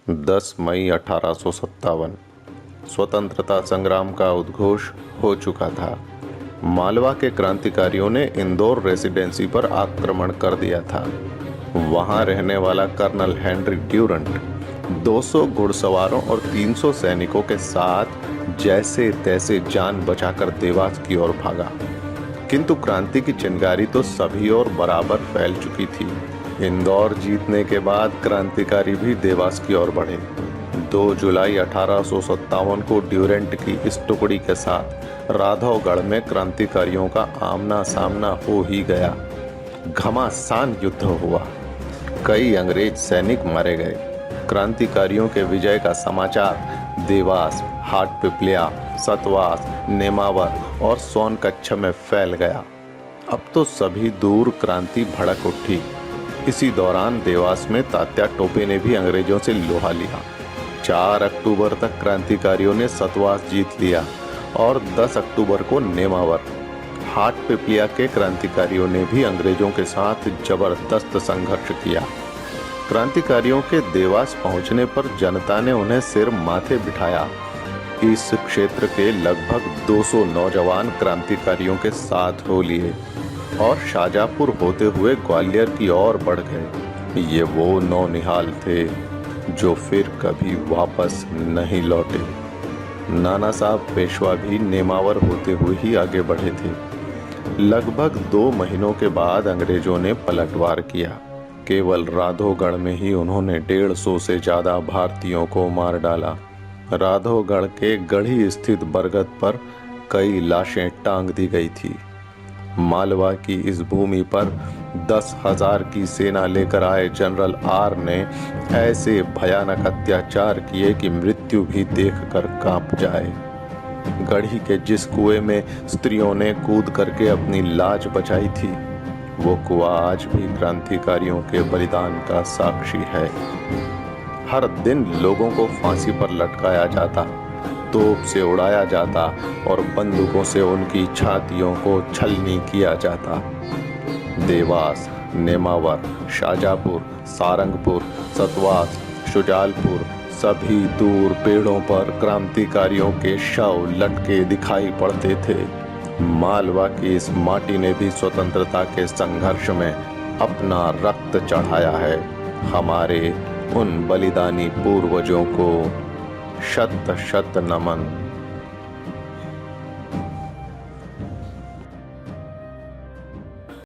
10 मई 1857 स्वतंत्रता संग्राम का उद्घोष हो चुका था। मालवा के क्रांतिकारियों ने इंदौर रेसिडेंसी पर आक्रमण कर दिया था। वहां रहने वाला कर्नल हेनरी ड्यूरंट 200 घुड़सवारों और 300 सैनिकों के साथ जैसे तैसे जान बचाकर देवास की ओर भागा, किंतु क्रांति की चिंगारी तो सभी ओर बराबर फैल चुकी थी। इंदौर जीतने के बाद क्रांतिकारी भी देवास की ओर बढ़े। 2 जुलाई 1857 को ड्यूरेंट की इस टुकड़ी के साथ राघवगढ़ में क्रांतिकारियों का आमना सामना हो ही गया। घमासान युद्ध हुआ, कई अंग्रेज सैनिक मारे गए। क्रांतिकारियों के विजय का समाचार देवास, हाटपिपलिया, सतवास, नेमावर और सोनकच्छ में फैल गया। अब तो सभी दूर क्रांति भड़क उठी। इसी दौरान देवास में तात्या टोपे ने भी अंग्रेजों से लोहा लिया। 4 अक्टूबर तक क्रांतिकारियों ने सतवास जीत लिया और 10 अक्टूबर को नेमावर। हाटपिपलिया के क्रांतिकारियों ने भी अंग्रेजों के साथ जबरदस्त संघर्ष किया। क्रांतिकारियों के देवास पहुंचने पर जनता ने उन्हें सिर माथे बिठाया। इस क्षेत्र के लगभग 200 नौजवान क्रांतिकारियों के साथ हो लिए और शाजापुर होते हुए ग्वालियर की ओर बढ़ गए। ये वो नौनिहाल थे जो फिर कभी वापस नहीं लौटे। नाना साहब पेशवा भी नेमावर होते हुए ही आगे बढ़े थे। लगभग 2 महीनों के बाद अंग्रेजों ने पलटवार किया। केवल राघवगढ़ में ही उन्होंने 150 से ज्यादा भारतीयों को मार डाला। राघवगढ़ के गढ़ी स्थित बरगद पर कई लाशें टांग दी गई थी। मालवा की इस भूमि पर 10,000 की सेना लेकर आए जनरल आर ने ऐसे भयानक अत्याचार किए कि मृत्यु भी देखकर कांप जाए। गढ़ी के जिस कुएं में स्त्रियों ने कूद करके अपनी लाज बचाई थी, वो कुआं आज भी क्रांतिकारियों के बलिदान का साक्षी है। हर दिन लोगों को फांसी पर लटकाया जाता, तोप से उड़ाया जाता और बंदूकों से उनकी छातियों को छलनी किया जाता। देवास, नेमावर, शाजापुर, सारंगपुर, सतवास, शुजालपुर, सभी दूर पेड़ों पर क्रांतिकारियों के शव लटके दिखाई पड़ते थे। मालवा की इस माटी ने भी स्वतंत्रता के संघर्ष में अपना रक्त चढ़ाया है। हमारे उन बलिदानी पूर्वजों को शत शत नमन।